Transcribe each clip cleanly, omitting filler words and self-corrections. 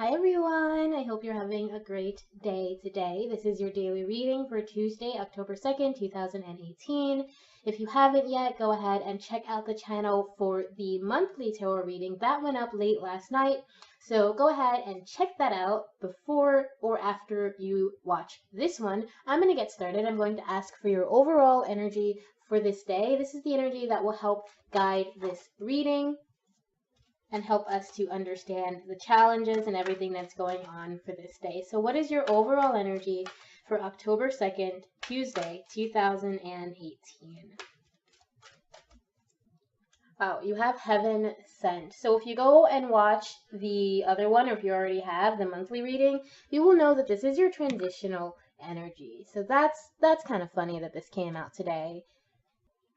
Hi everyone, I hope you're having a great day today. This is your daily reading for Tuesday, October 2nd, 2018. If you haven't yet, go ahead and check out the channel for the monthly tarot reading. That went up late last night, so go ahead and check that out before or after you watch this one. I'm going to get started. I'm going to ask for your overall energy for this day. This is the energy that will help guide this reading and help us to understand the challenges and everything that's going on for this day. So what is your overall energy for October 2nd, Tuesday, 2018? Oh, you have Heaven Sent. So if you go and watch the other one, or if you already have the monthly reading, you will know that this is your transitional energy. So that's kind of funny that this came out today.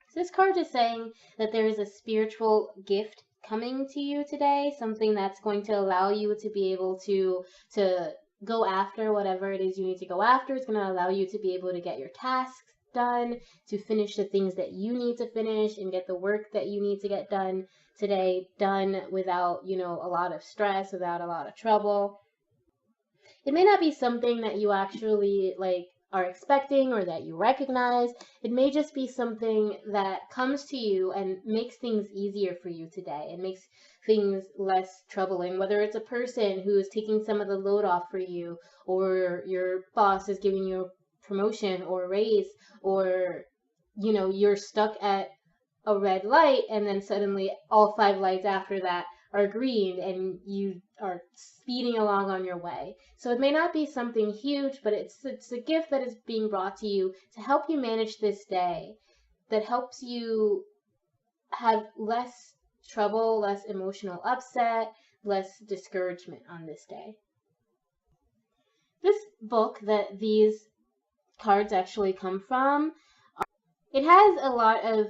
So this card is saying that there is a spiritual gift coming to you today, something that's going to allow you to be able to go after whatever it is you need to go after. It's going to allow you to be able to get your tasks done, to finish the things that you need to finish, and get the work that you need to get done today done without, a lot of stress, without a lot of trouble. It may not be something that you actually are expecting or that you recognize. It may just be something that comes to you and makes things easier for you today and makes things less troubling, whether it's a person who is taking some of the load off for you, or your boss is giving you a promotion or a raise, or you're stuck at a red light and then suddenly all 5 lights after that are green and you are speeding along on your way. So it may not be something huge, but it's a gift that is being brought to you to help you manage this day, that helps you have less trouble, less emotional upset, less discouragement on this day. This book that these cards actually come from, it has a lot of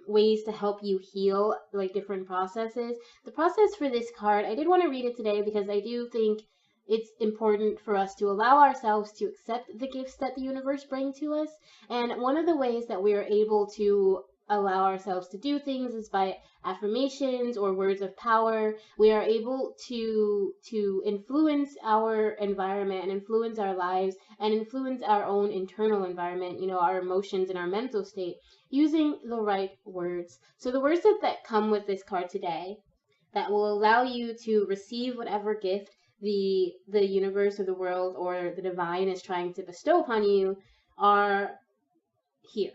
ways to help you heal, different processes. The process for this card, I did want to read it today because I do think it's important for us to allow ourselves to accept the gifts that the universe brings to us. And one of the ways that we are able to allow ourselves to do things is by affirmations or words of power. We are able to influence our environment and influence our lives and influence our own internal environment, our emotions and our mental state, using the right words. So the words that come with this card today that will allow you to receive whatever gift the universe or the world or the divine is trying to bestow upon you are here.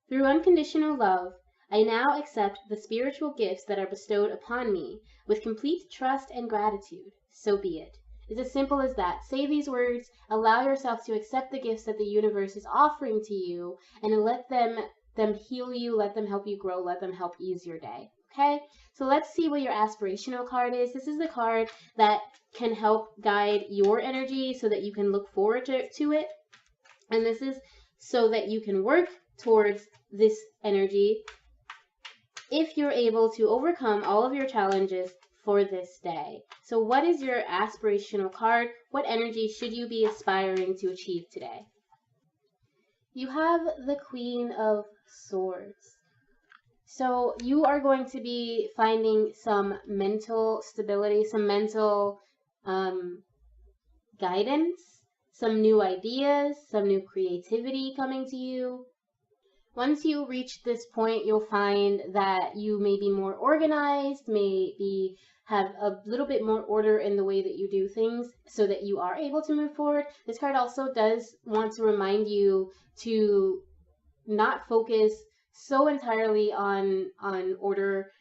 Through unconditional love, I now accept the spiritual gifts that are bestowed upon me with complete trust and gratitude. So be it. It's as simple as that. Say these words, allow yourself to accept the gifts that the universe is offering to you, and let them heal you, let them help you grow, let them help ease your day. Okay? So let's see what your aspirational card is. This is the card that can help guide your energy so that you can look forward to it. And this is so that you can work towards this energy if you're able to overcome all of your challenges for this day. So what is your aspirational card? What energy should you be aspiring to achieve today? You have the Queen of Swords. So you are going to be finding some mental stability, some mental guidance, some new ideas, some new creativity coming to you. Once you reach this point, you'll find that you may be more organized, maybe have a little bit more order in the way that you do things so that you are able to move forward. This card also does want to remind you to not focus so entirely on order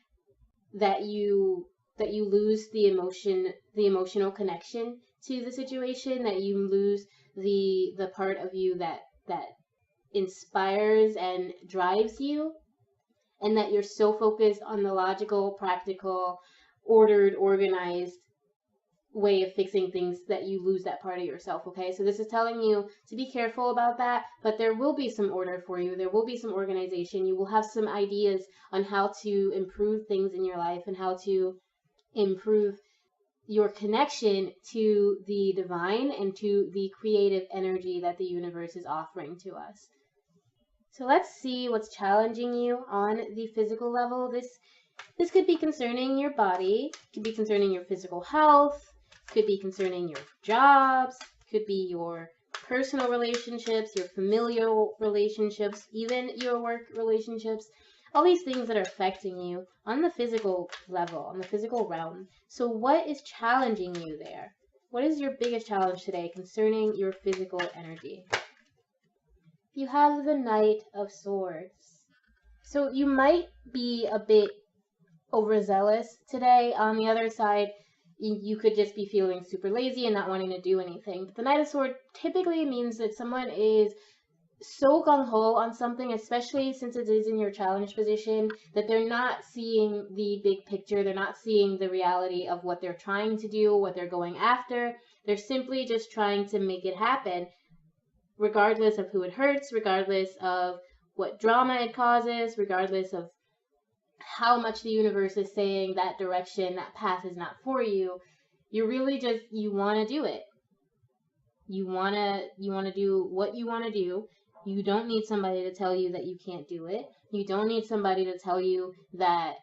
that you lose the emotional connection to the situation, that you lose the part of you that inspires and drives you, and that you're so focused on the logical, practical, ordered, organized way of fixing things that you lose that part of yourself. Okay, so this is telling you to be careful about that, but there will be some order for you. There will be some organization. You will have some ideas on how to improve things in your life and how to improve your connection to the divine and to the creative energy that the universe is offering to us. So let's see what's challenging you on the physical level. This could be concerning your body, it could be concerning your physical health, Could be concerning your jobs, could be your personal relationships, your familial relationships, even your work relationships. All these things that are affecting you on the physical level, on the physical realm. So what is challenging you there? What is your biggest challenge today concerning your physical energy? You have the Knight of Swords. So you might be a bit overzealous today. On the other side, you could just be feeling super lazy and not wanting to do anything. But the Knight of Swords typically means that someone is so gung-ho on something, especially since it is in your challenge position, that they're not seeing the big picture. They're not seeing the reality of what they're trying to do, what they're going after. They're simply just trying to make it happen, regardless of who it hurts, regardless of what drama it causes, regardless of how much the universe is saying that direction, that path is not for you. You're really just, you want to do it. You want to do what you want to do. You don't need somebody to tell you that you can't do it. You don't need somebody to tell you that,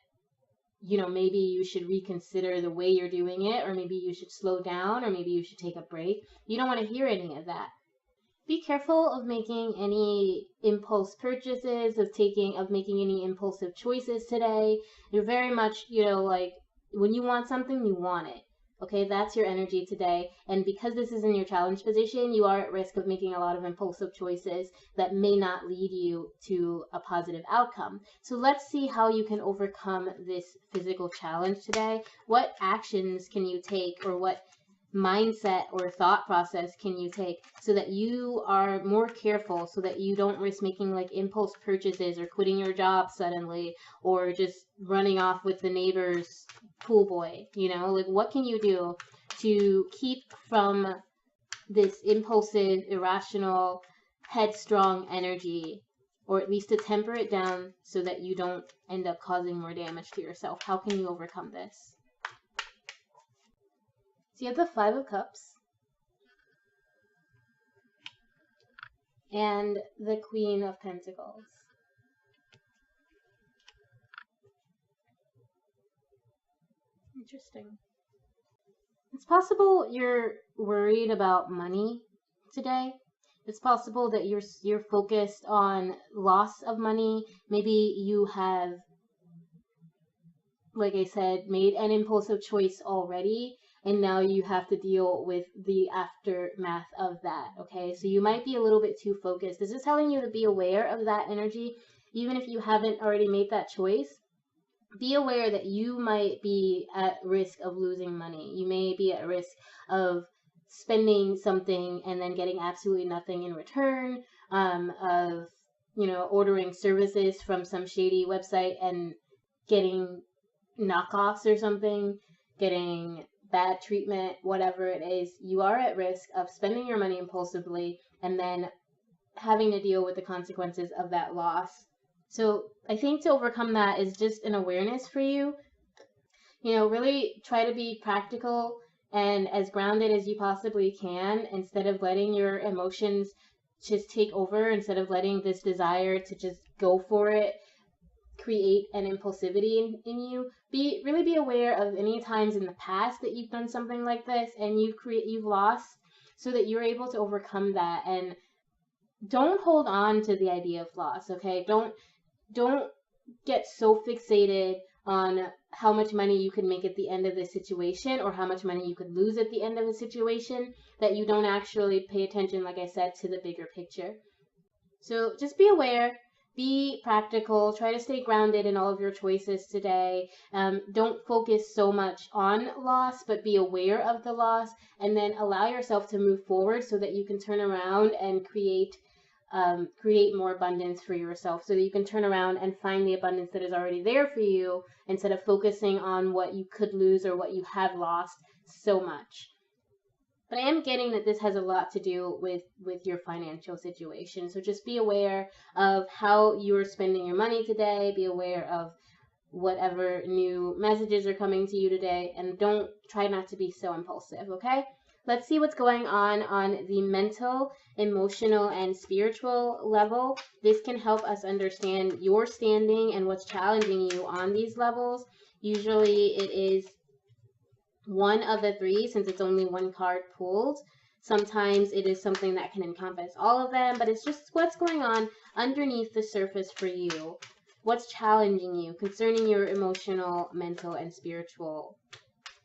maybe you should reconsider the way you're doing it, or maybe you should slow down, or maybe you should take a break. You don't want to hear any of that. Be careful of making any impulse purchases, of making any impulsive choices today. You're very much, like when you want something, you want it. Okay, that's your energy today. And because this is in your challenge position, you are at risk of making a lot of impulsive choices that may not lead you to a positive outcome. So let's see how you can overcome this physical challenge today. What actions can you take, or what mindset or thought process can you take so that you are more careful, so that you don't risk making like impulse purchases or quitting your job suddenly, or just running off with the neighbor's pool boy? Like, what can you do to keep from this impulsive, irrational, headstrong energy, or at least to temper it down so that you don't end up causing more damage to yourself? How can you overcome this? So you have the Five of Cups and the Queen of Pentacles. Interesting. It's possible you're worried about money today. It's possible that you're focused on loss of money. Maybe you have, like I said, made an impulsive choice already, and now you have to deal with the aftermath of that, okay? So you might be a little bit too focused. This is telling you to be aware of that energy. Even if you haven't already made that choice, be aware that you might be at risk of losing money. You may be at risk of spending something and then getting absolutely nothing in return, of, ordering services from some shady website and getting knockoffs or something, getting bad treatment, whatever it is. You are at risk of spending your money impulsively and then having to deal with the consequences of that loss. So I think to overcome that is just an awareness for you. Really try to be practical and as grounded as you possibly can, instead of letting your emotions just take over, instead of letting this desire to just go for it create an impulsivity in you. Really be aware of any times in the past that you've done something like this and you've lost, so that you're able to overcome that. And don't hold on to the idea of loss, okay? Don't get so fixated on how much money you could make at the end of the situation, or how much money you could lose at the end of the situation, that you don't actually pay attention, like I said, to the bigger picture. So just be aware. Be practical. Try to stay grounded in all of your choices today. Don't focus so much on loss, but be aware of the loss, and then allow yourself to move forward so that you can turn around and create more abundance for yourself, so that you can turn around and find the abundance that is already there for you, instead of focusing on what you could lose or what you have lost so much. But I am getting that this has a lot to do with your financial situation. So just be aware of how you're spending your money today. Be aware of whatever new messages are coming to you today. And try not to be so impulsive, okay? Let's see what's going on the mental, emotional, and spiritual level. This can help us understand your standing and what's challenging you on these levels. Usually it is one of the three, since it's only one card pulled. Sometimes it is something that can encompass all of them, but it's just what's going on underneath the surface for you. What's challenging you concerning your emotional, mental, and spiritual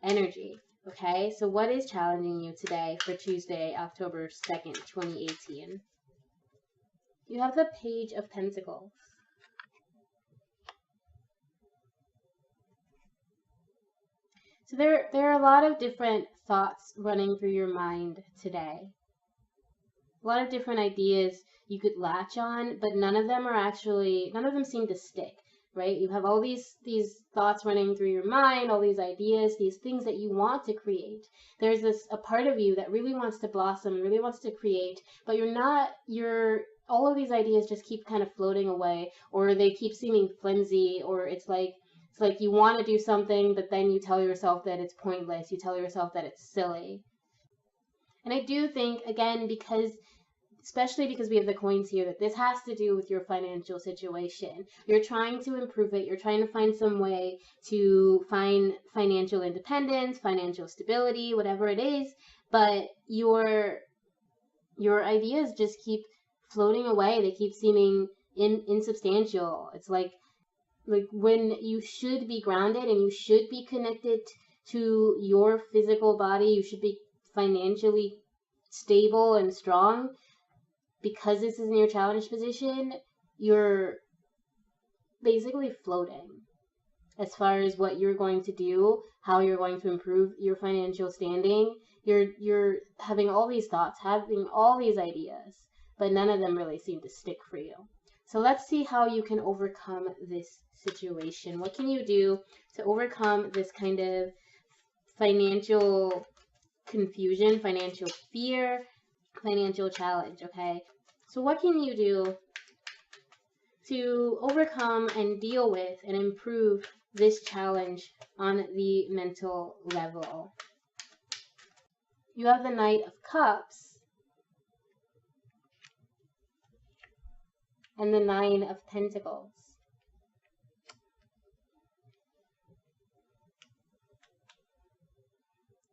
energy. Okay, so what is challenging you today for Tuesday, October 2nd, 2018? You have the Page of Pentacles. So there are a lot of different thoughts running through your mind today. A lot of different ideas you could latch on, but none of them seem to stick, right? You have all these thoughts running through your mind, all these ideas, these things that you want to create. There's a part of you that really wants to blossom, really wants to create, but all of these ideas just keep kind of floating away, or they keep seeming flimsy, or it's like you want to do something, but then you tell yourself that it's pointless. You tell yourself that it's silly. And I do think, again, especially because we have the coins here, that this has to do with your financial situation. You're trying to improve it. You're trying to find some way to find financial independence, financial stability, whatever it is. But your ideas just keep floating away. They keep seeming insubstantial. It's like when you should be grounded and you should be connected to your physical body, you should be financially stable and strong. Because this is in your challenge position, you're basically floating as far as what you're going to do, how you're going to improve your financial standing. You're having all these thoughts, having all these ideas, but none of them really seem to stick for you. So let's see how you can overcome this situation. What can you do to overcome this kind of financial confusion, financial fear, financial challenge, okay? So what can you do to overcome and deal with and improve this challenge on the mental level? You have the Knight of Cups and the Nine of Pentacles.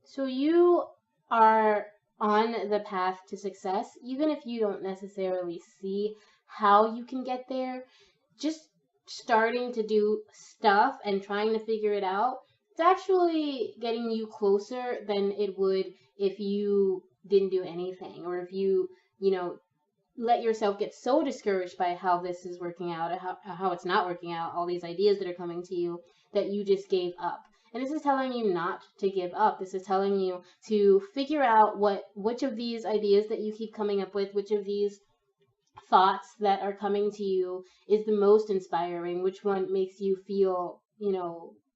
So you are on the path to success, even if you don't necessarily see how you can get there. Just starting to do stuff and trying to figure it out, it's actually getting you closer than it would if you didn't do anything, or if you let yourself get so discouraged by how this is working out, how it's not working out, all these ideas that are coming to you, that you just gave up. And this is telling you not to give up. This is telling you to figure out which of these ideas that you keep coming up with, which of these thoughts that are coming to you is the most inspiring, which one makes you feel,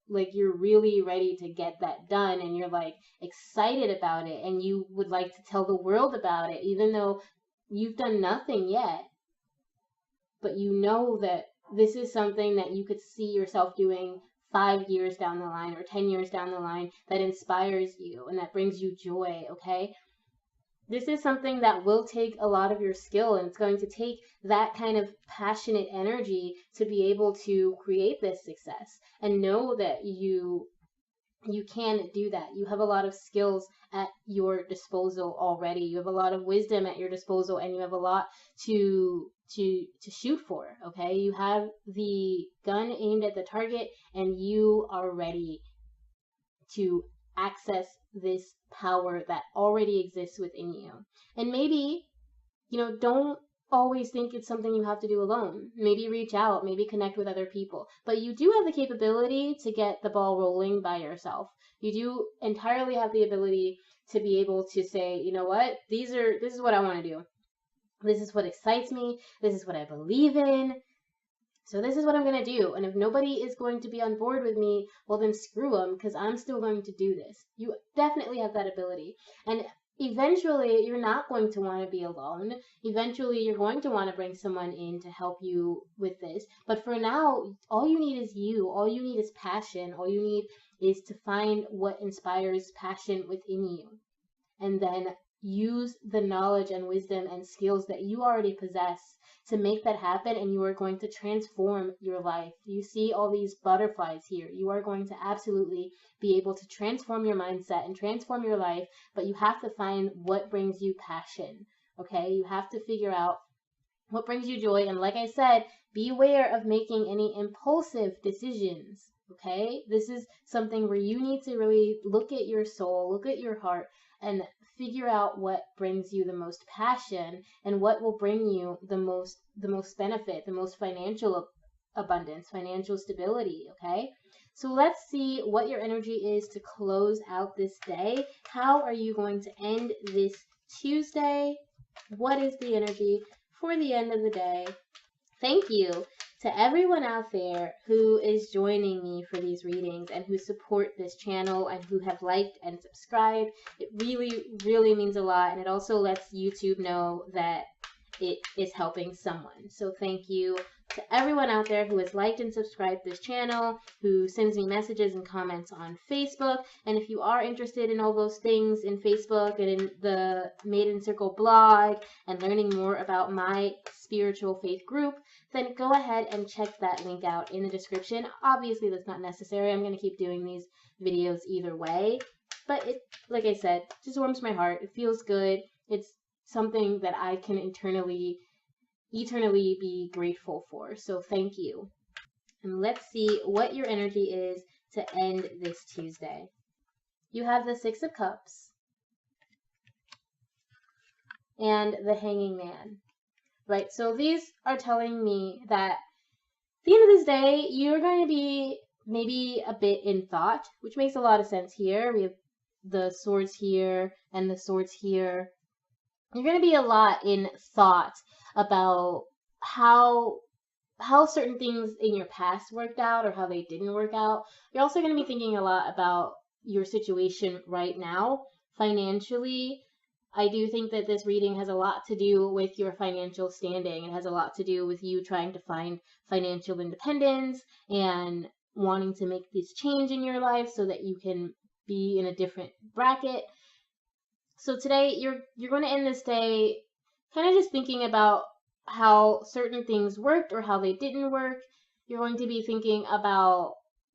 like you're really ready to get that done, and you're like excited about it, and you would like to tell the world about it, even though you've done nothing yet. But you know that this is something that you could see yourself doing 5 years down the line or 10 years down the line, that inspires you and that brings you joy, okay? This is something that will take a lot of your skill, and it's going to take that kind of passionate energy to be able to create this success. And know that you can do that. You have a lot of skills at your disposal already. You have a lot of wisdom at your disposal, and you have a lot to shoot for, okay? You have the gun aimed at the target, and you are ready to access this power that already exists within you. And maybe, don't always think it's something you have to do alone. Maybe reach out, maybe connect with other people. But you do have the capability to get the ball rolling by yourself. You do entirely have the ability to be able to say, you know what, this is what I want to do. This is what excites me. This is what I believe in. So this is what I'm going to do. And if nobody is going to be on board with me, well then screw them, because I'm still going to do this. You definitely have that ability. And eventually you're not going to want to be alone. Eventually you're going to want to bring someone in to help you with this. But for now, all you need is you. All you need is passion. All you need is to find what inspires passion within you. And then use the knowledge and wisdom and skills that you already possess to make that happen, and you are going to transform your life. You see all these butterflies here. You are going to absolutely be able to transform your mindset and transform your life, but you have to find what brings you passion, okay? You have to figure out what brings you joy, and like I said, be aware of making any impulsive decisions, okay? This is something where you need to really look at your soul, look at your heart, and figure out what brings you the most passion and what will bring you the most benefit, the most financial abundance, financial stability, okay? So let's see what your energy is to close out this day. How are you going to end this Tuesday? What is the energy for the end of the day? Thank you to everyone out there who is joining me for these readings and who support this channel and who have liked and subscribed. It really, really means a lot, and it also lets YouTube know that it is helping someone. So thank you to everyone out there who has liked and subscribed this channel, who sends me messages and comments on Facebook. And if you are interested in all those things in Facebook and in the Maiden Circle blog and learning more about my spiritual faith group, then go ahead and check that link out in the description. Obviously, that's not necessary. I'm going to keep doing these videos either way. But it, like I said, just warms my heart. It feels good. It's something that I can eternally be grateful for. So thank you. And let's see what your energy is to end this Tuesday. You have the Six of Cups and the Hanging Man. Right, so these are telling me that at the end of this day, you're going to be maybe a bit in thought, which makes a lot of sense here. We have the swords here and the swords here. You're going to be a lot in thought about how certain things in your past worked out or how they didn't work out. You're also going to be thinking a lot about your situation right now, financially. I do think that this reading has a lot to do with your financial standing. It has a lot to do with you trying to find financial independence and wanting to make this change in your life so that you can be in a different bracket. So today you're going to end this day kind of just thinking about how certain things worked or how they didn't work. You're going to be thinking about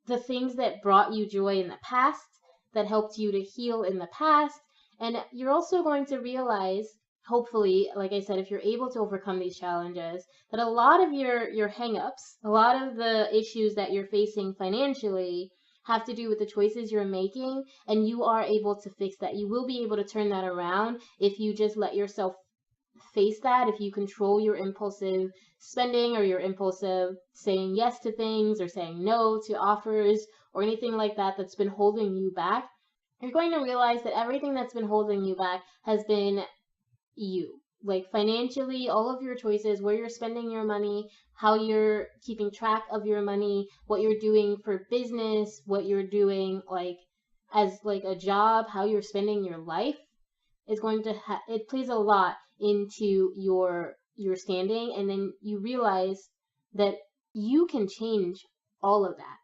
the things that brought you joy in the past, that helped you to heal in the past. And you're also going to realize, hopefully, like I said, if you're able to overcome these challenges, that a lot of your hang-ups, a lot of the issues that you're facing financially have to do with the choices you're making, and you are able to fix that. You will be able to turn that around if you just let yourself face that, if you control your impulsive spending or your impulsive saying yes to things or saying no to offers or anything like that that's been holding you back. You're going to realize that everything that's been holding you back has been you. Like financially, all of your choices, where you're spending your money, how you're keeping track of your money, what you're doing for business, what you're doing like as like a job, how you're spending your life is going to it plays a lot into your standing, and then you realize that you can change all of that.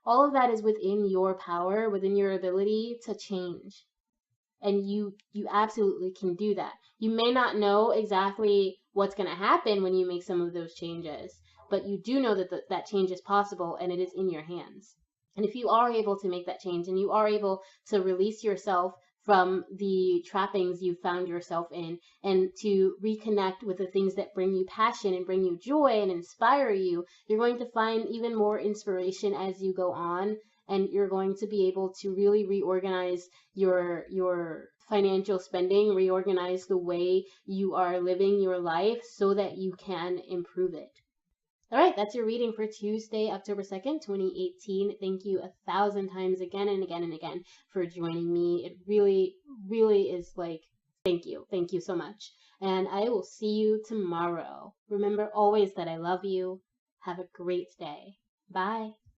All of that is within your power, within your ability to change. And you absolutely can do that. You may not know exactly what's going to happen when you make some of those changes, but you do know that that change is possible and it is in your hands. And if you are able to make that change and you are able to release yourself from the trappings you found yourself in and to reconnect with the things that bring you passion and bring you joy and inspire you, you're going to find even more inspiration as you go on, and you're going to be able to really reorganize your financial spending, reorganize the way you are living your life so that you can improve it. All right, that's your reading for Tuesday, October 2nd, 2018. Thank you 1,000 times again and again and again for joining me. It really, really is like, thank you. Thank you so much. And I will see you tomorrow. Remember always that I love you. Have a great day. Bye.